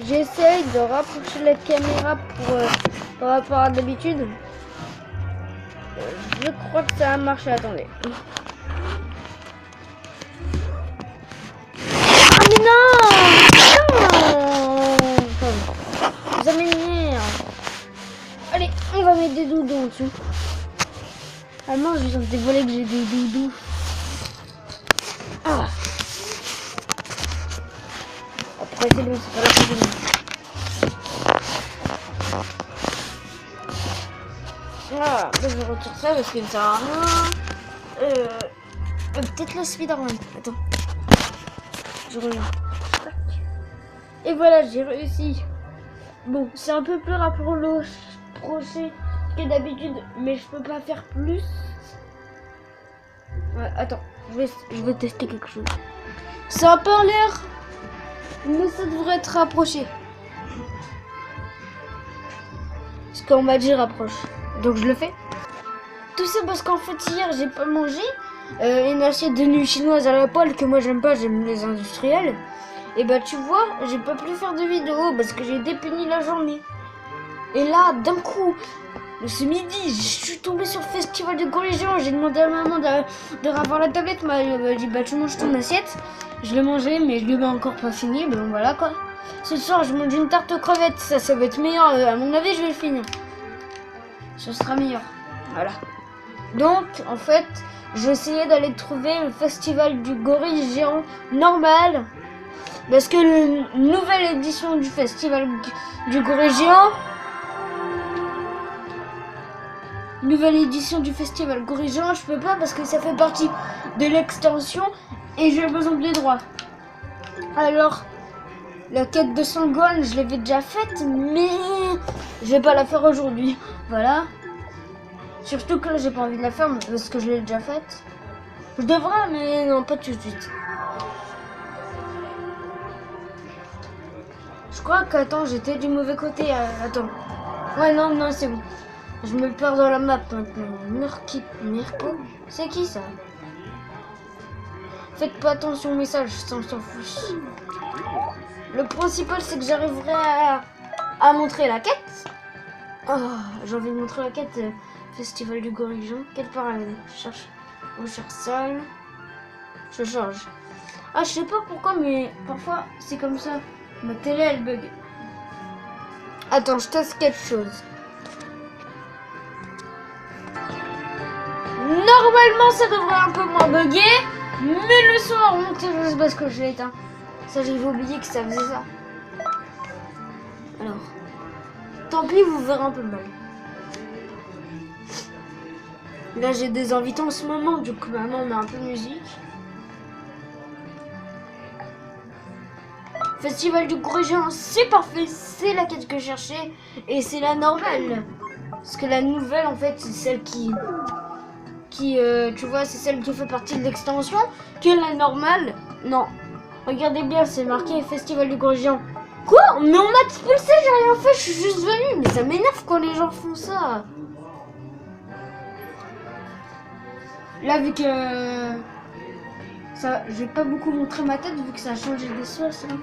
J'essaye de rapprocher la caméra par rapport à d'habitude. Je crois que ça a marché. Attendez. Ah mais non! Ça m'énerve. Allez, on va mettre des doudous en dessous. Ah non, je viens de dévoiler que j'ai des doudous. Ah. Après c'est bon, c'est pas la peine. Voilà, je retire ça parce qu'il ne sert à rien. Peut-être le Spider-Man. Attends. Je reviens. Et voilà, j'ai réussi. Bon, c'est un peu plus rapproché que d'habitude, mais je peux pas faire plus. Ouais, attends, je vais tester quelque chose. Ça a pas l'air, mais ça devrait être rapproché. Parce qu'on m'a dit rapproche. Donc je le fais. Tout ça parce qu'en fait hier j'ai pas mangé une assiette de nouilles chinoises à la poêle que moi j'aime pas, j'aime les industriels. Et bah tu vois, j'ai pas pu faire de vidéo parce que j'ai dépuni la journée. Et là d'un coup, ce midi, je suis tombée sur le festival de collégiens. J'ai demandé à maman de revoir la tablette. Elle m'a dit bah tu manges ton assiette. Je l'ai mangé mais je l'ai encore pas fini. Bon voilà quoi. Ce soir je mange une tarte aux crevettes. Ça va être meilleur. À mon avis je vais le finir. Ce sera meilleur. Voilà. Donc, en fait, j'essayais d'aller trouver le festival du gorille géant normal. Parce que la nouvelle édition du festival du gorille géant. Nouvelle édition du festival gorille géant, je peux pas parce que ça fait partie de l'extension et j'ai besoin des droits. Alors, la quête de Sangohan, je l'avais déjà faite, mais je vais pas la faire aujourd'hui. Voilà. Surtout que là, j'ai pas envie de la faire parce que je l'ai déjà faite. Je devrais, mais non, pas tout de suite. Je crois qu'attends, j'étais du mauvais côté. Attends. Ouais, non, c'est bon. Je me perds dans la map maintenant. Mirko, c'est qui ça? Faites pas attention au message, ça on s'en fout. Le principal, c'est que j'arriverai à montrer la quête. Oh, j'ai envie de montrer la quête. Festival du gorille géant. Quel paradis? Je cherche. Recherche salle. Je change. Ah, je sais pas pourquoi, mais parfois c'est comme ça. Ma télé elle bug. Attends, je teste quelque chose. Normalement, ça devrait un peu moins bugger. Mais le son a remonté juste parce que je l'ai éteint. Ça, j'avais oublié que ça faisait ça. Alors, tant pis, vous verrez un peu mal. Là, j'ai des invités en ce moment, du coup, maintenant, on met un peu de musique. Festival du gorille géant, c'est parfait, c'est la quête que je cherchais, et c'est la normale. Parce que la nouvelle, en fait, c'est celle qui tu vois, c'est celle qui fait partie de l'extension, que la normale. Non, regardez bien, c'est marqué Festival du gorille géant. Quoi? Mais on m'a expulsé, j'ai rien fait, je suis juste venue. Mais ça m'énerve quand les gens font ça. Là, vu que ça, je vais pas beaucoup montrer ma tête vu que ça a changé des sauces. Hein.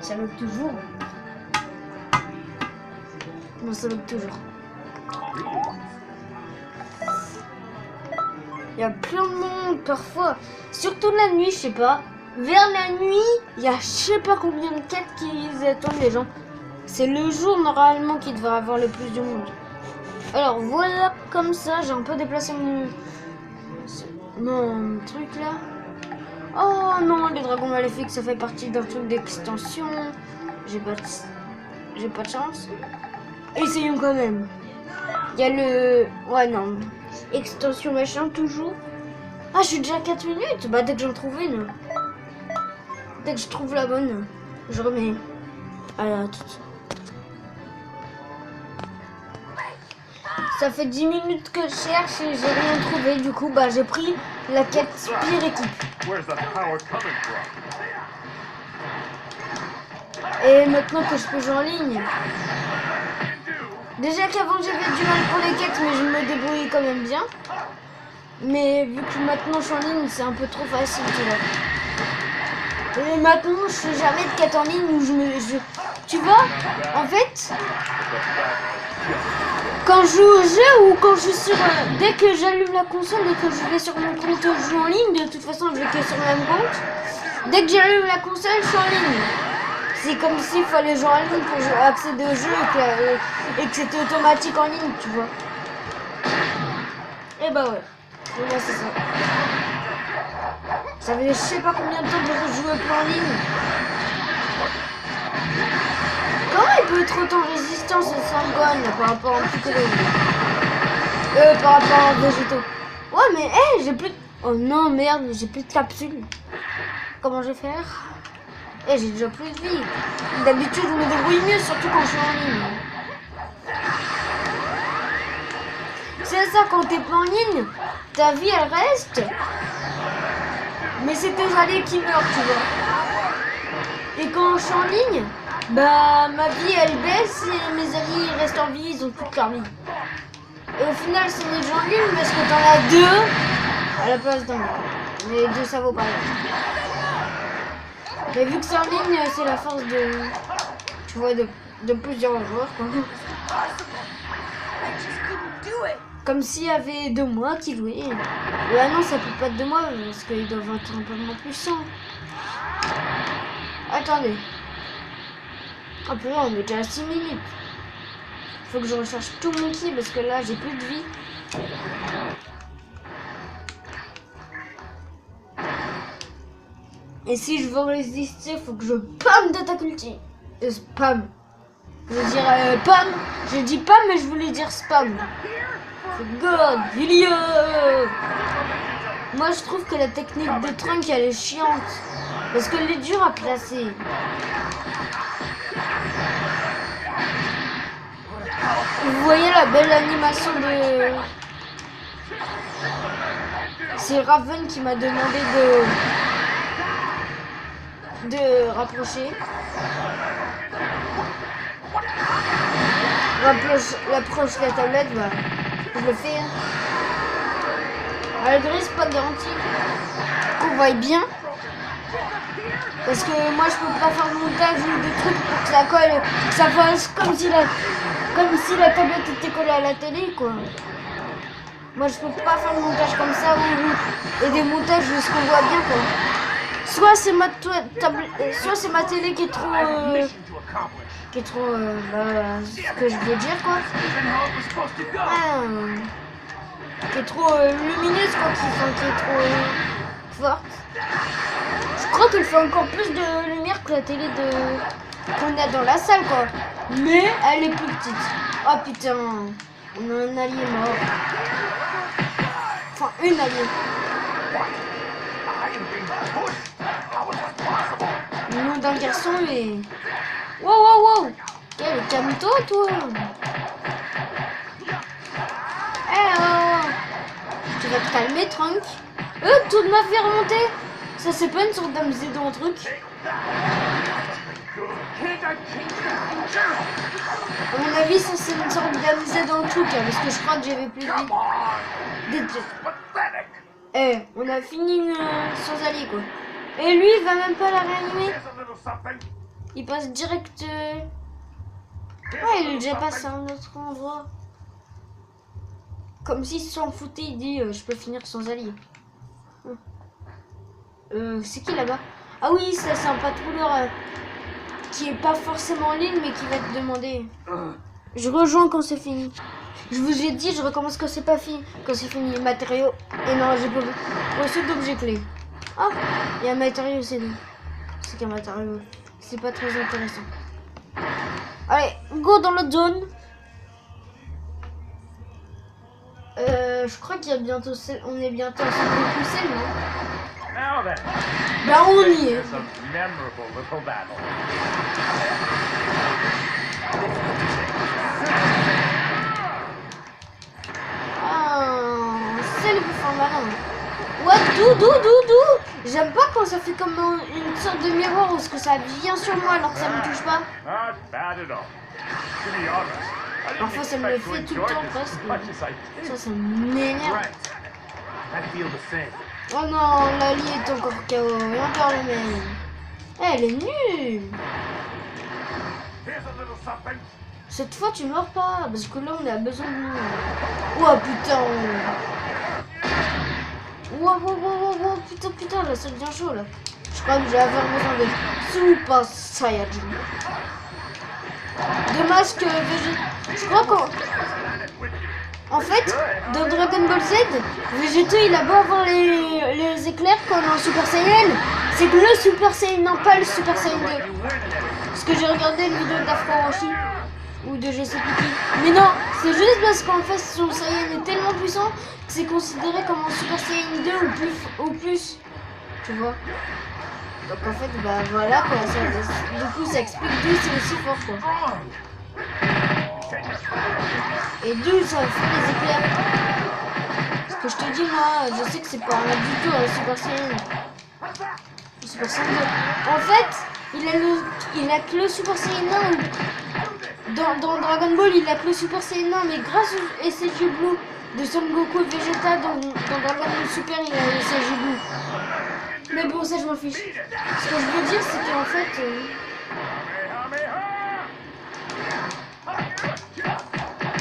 Ça bug toujours. Non, ça bug toujours. Il y a plein de monde parfois, surtout la nuit, je sais pas. Vers la nuit, il y a je sais pas combien de quêtes qui attendent les gens. C'est le jour normalement qui devrait avoir le plus de monde. Alors voilà, comme ça, j'ai un peu déplacé mon truc là. Oh non, les dragons maléfiques, ça fait partie d'un truc d'extension. J'ai pas de chance. Essayons quand même. Il y a le... Ouais, non. Extension machin, toujours. Ah, je suis déjà à 4 minutes. Bah, dès que j'en trouve une. Dès que je trouve la bonne, je remets. Alors, tout. Ça fait 10 minutes que je cherche et j'ai rien trouvé. Du coup, bah, j'ai pris la quête pire équipe. Et maintenant que je peux jouer en ligne. Déjà qu'avant j'avais du mal pour les quêtes, mais je me débrouillais quand même bien. Mais vu que maintenant je suis en ligne, c'est un peu trop facile, tu vois. Et maintenant, je fais jamais de quête en ligne où tu vois, en fait, quand je joue au jeu ou quand je suis sur... dès que j'allume la console et que je vais sur mon compte jeu en ligne, de toute façon, je vais que sur le même compte. Dès que j'allume la console, je suis en ligne. C'est comme s'il fallait jouer en ligne pour accéder au jeu et que c'était automatique en ligne, tu vois. Et bah ouais, pour moi c'est ça. Ça fait je sais pas combien de temps que je joue plus en ligne. Comment il peut être autant résistant ce Sangohan par rapport à un Piccolo par rapport à un Végéto. Ouais mais hé, j'ai plus de... Oh non merde, j'ai plus de capsules. Comment je vais faire? Eh, j'ai déjà plus de vie. D'habitude je me débrouille mieux, surtout quand je suis en ligne. C'est ça, quand t'es pas en ligne, ta vie elle reste. Mais c'est tes alliés qui meurent, tu vois. Et quand je suis en ligne, bah ma vie elle baisse et mes alliés ils restent en vie, ils ont toute leur vie. Et au final c'est mieux de jouer en ligne parce que t'en as deux à la place d'un. Mais deux ça vaut pas rien. Mais vu que c'est en ligne, c'est la force de. Tu vois, de plusieurs joueurs quoi. Comme s'il y avait 2 mois qui jouaient. Ouais non, ça peut pas être 2 mois parce qu'ils doivent être un peu moins puissants. Attendez. Ah purée, on est déjà à 6 minutes. Faut que je recherche tout mon ki parce que là j'ai plus de vie. Et si je veux résister, faut que je pam d'attaque ulti. Spam. Je veux dire pam. Je dis pam mais je voulais dire spam. God, il y a... Moi je trouve que la technique de Trunk elle est chiante. Parce qu'elle est dure à placer. Vous voyez la belle animation de... C'est Raven qui m'a demandé de rapprocher. Rapproche la tablette, bah, je le fais. Hein. Malgré c'est pas garanti qu'on voit bien. Parce que moi je peux pas faire de montage ou de trucs pour que ça colle, que ça fasse comme si la tablette était collée à la télé quoi. Moi je peux pas faire de montage comme ça et des montages de ce qu'on voit bien quoi. Soit c'est ma télé qui est trop ce que je veux dire quoi. Qui est trop lumineuse quoi, qui est trop forte. Je crois qu'elle fait encore plus de lumière que la télé qu'on a dans la salle quoi. Mais elle est plus petite. Oh putain, on a un allié mort. Enfin une alliée. Le nom d'un garçon et... Wow wow wow. Calme-toi toi. Eh oh. Tu vas te calmer Trunk. Tout m'a fait remonter. Ça c'est pas une sorte d'AMZ dans un truc. À mon avis ça c'est une sorte d'AMZ dans le truc hein, parce que je crois que j'avais plus de vie. Eh, on a fini sans allié quoi. Et lui il va même pas la réanimer. Il passe direct... Ouais, il est déjà passé à un autre endroit. Comme s'il s'en foutait, il dit je peux finir sans allié. C'est qui là-bas? Ah oui, ça c'est un patrouilleur qui est pas forcément en ligne mais qui va te demander. Je rejoins quand c'est fini. Je vous ai dit, je recommence quand c'est pas fini. Quand c'est fini, matériaux. Et non, j'ai pas reçu d'objet clé. Ah, il y a un matériau, c'est lui. C'est qu'un matériau. C'est pas très intéressant. Allez, go dans l'autre zone. Je crois qu'il y a bientôt... On est bientôt à ce poussé, non? Bah on y est. Ah, c'est le bouffon malin. What? D'où? J'aime pas quand ça fait comme une sorte de miroir où que ça vient sur moi alors que ça me touche pas. Parfois ça me le fait tout le temps presque. Ça m'énerve. Oh non, l'allié est encore KO. Et encore le même. Elle est nulle. Cette fois tu meurs pas, parce que là on a besoin de nous. Oh putain. Wow, putain, là ça devient chaud là. Je crois que je vais avoir besoin de Super Saiyajin. Dommage que je crois qu'en fait, dans Dragon Ball Z, Végéto il a beau avoir les éclairs qu'on a en Super Saiyan, c'est que le Super Saiyan, non pas le Super Saiyan 2. Parce que j'ai regardé une vidéo d'Afro Roshi ou de je sais plus qui. Mais non, c'est juste parce qu'en fait son Saiyan est tellement puissant que c'est considéré comme un Super Saiyan 2 ou plus. Tu vois. Donc en fait, bah voilà quoi, du coup ça explique d'où c'est aussi fort quoi. Et d'où ça fait les éclairs. Ce que je te dis moi, je sais que c'est pas un du tout un Super Saiyan. Super Saiyan 2. En fait, il a que le Super Saiyan 1. Dans Dragon Ball, il a que le Super Saiyan 1, mais grâce au SSJ Blue de Son Goku et Vegeta, dans Dragon Ball Super, il a le SSJ Blue. Mais bon, ça je m'en fiche. Ce que je veux dire, c'est qu'en fait...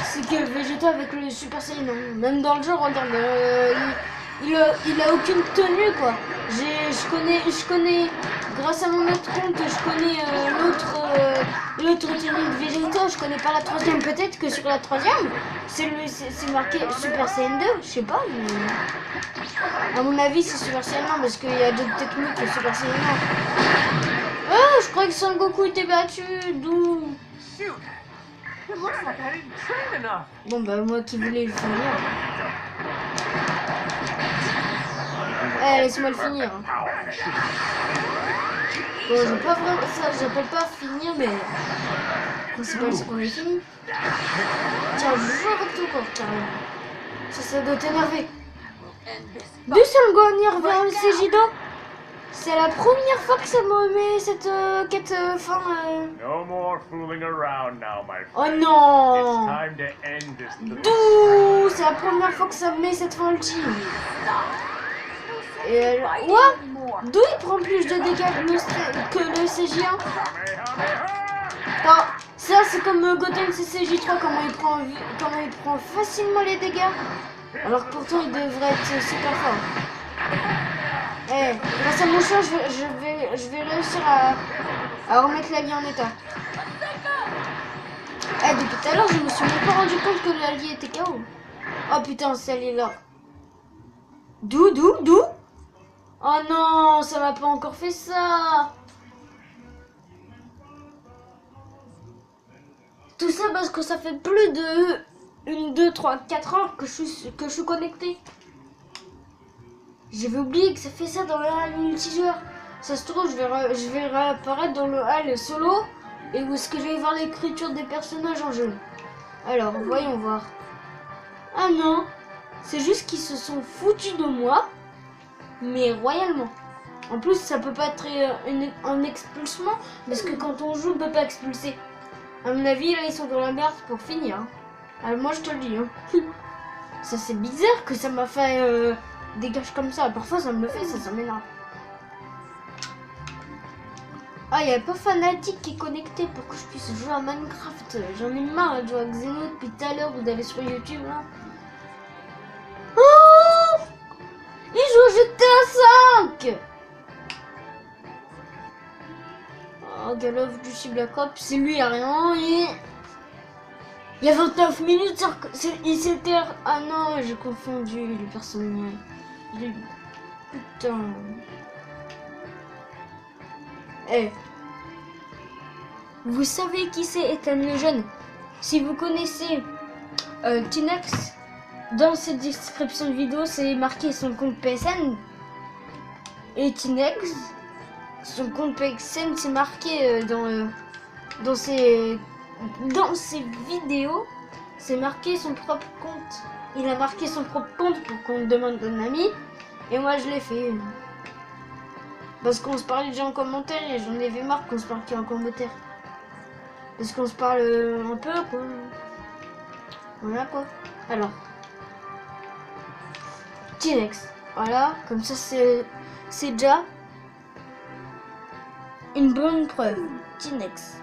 c'est que Vegeta avec le Super Saiyan, même dans le jeu, regarde, il a aucune tenue quoi. Je connais, grâce à mon autre compte, je connais l'autre tenue de Vegeta, je connais pas la troisième, peut-être que sur la troisième, c'est marqué Super Saiyan 2, je sais pas, mais... À mon avis, c'est Super Saiyan 1 parce qu'il y a d'autres techniques que Super Saiyan 1. Oh, je crois que Son Goku était battu, d'où... Bon bah moi qui voulais le finir. Eh, laisse-moi le finir. Bon, j'ai pas vraiment ça, j'appelle pas finir, mais le principal c'est qu'on est fini. Tiens, je joue avec ton corps, carrément. Ça doit t'énerver. D'où Son Gohan revient au Sejido? C'est la première fois que ça me met cette quête fin. Oh non! D'où c'est la première fois que ça me met cette fin ultime. Et what? D'où il prend plus de dégâts que le CJ1? Enfin, ça c'est comme Goten CCJ3, comment il prend facilement les dégâts. Alors que pourtant il devrait être super fort. Eh, grâce à mon chat, je vais réussir à remettre la vie en état. Eh, depuis tout à l'heure, je me suis même pas rendu compte que l'allié était KO. Oh putain, c'est allié là. D'où? Oh non, ça m'a pas encore fait ça. Tout ça parce que ça fait plus de 1, 2, 3, 4 heures que je suis connecté. J'avais oublié que ça fait ça dans le hall multijoueur. Ça se trouve, je vais réapparaître dans le hall solo et où est-ce que je vais voir l'écriture des personnages en jeu. Alors, voyons voir. Ah non, c'est juste qu'ils se sont foutus de moi, mais royalement. En plus, ça peut pas être un expulsement parce que quand on joue, on peut pas expulser. À mon avis, là, ils sont dans la merde pour finir. Alors moi, je te le dis. Hein. Ça, c'est bizarre que ça m'a fait... dégage comme ça, parfois ça me le fait, ça m'énerve. Ah, il n'y avait pas Fanatic qui est connecté pour que je puisse jouer à Minecraft. J'en ai marre de jouer à Xeno depuis tout à l'heure, vous allez sur YouTube là. Oh, il joue GTA 5. Oh, Galov du Sea Black Ops, c'est lui, il a rien. Il y a 29 minutes, il s'était... Ah non, j'ai confondu les personnages. Putain. Eh. Vous savez qui c'est Ethan le Jeune? Si vous connaissez Tinex, dans cette description de vidéo, c'est marqué son compte PSN. Et Tinex, son compte PSN, c'est marqué dans ses vidéos, c'est marqué son propre compte. Il a marqué son propre compte pour qu'on me demande un ami. Et moi je l'ai fait. Parce qu'on se parlait déjà en commentaire et j'en avais marre qu'on se parle qu'en commentaire. Parce qu'on se parle un peu quoi. Voilà quoi. Alors. Tinex. Voilà. Comme ça c'est déjà. une bonne preuve. Tinex.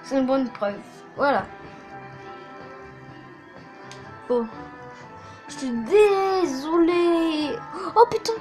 C'est une bonne preuve. Voilà. Oh. Je suis désolée. Oh putain.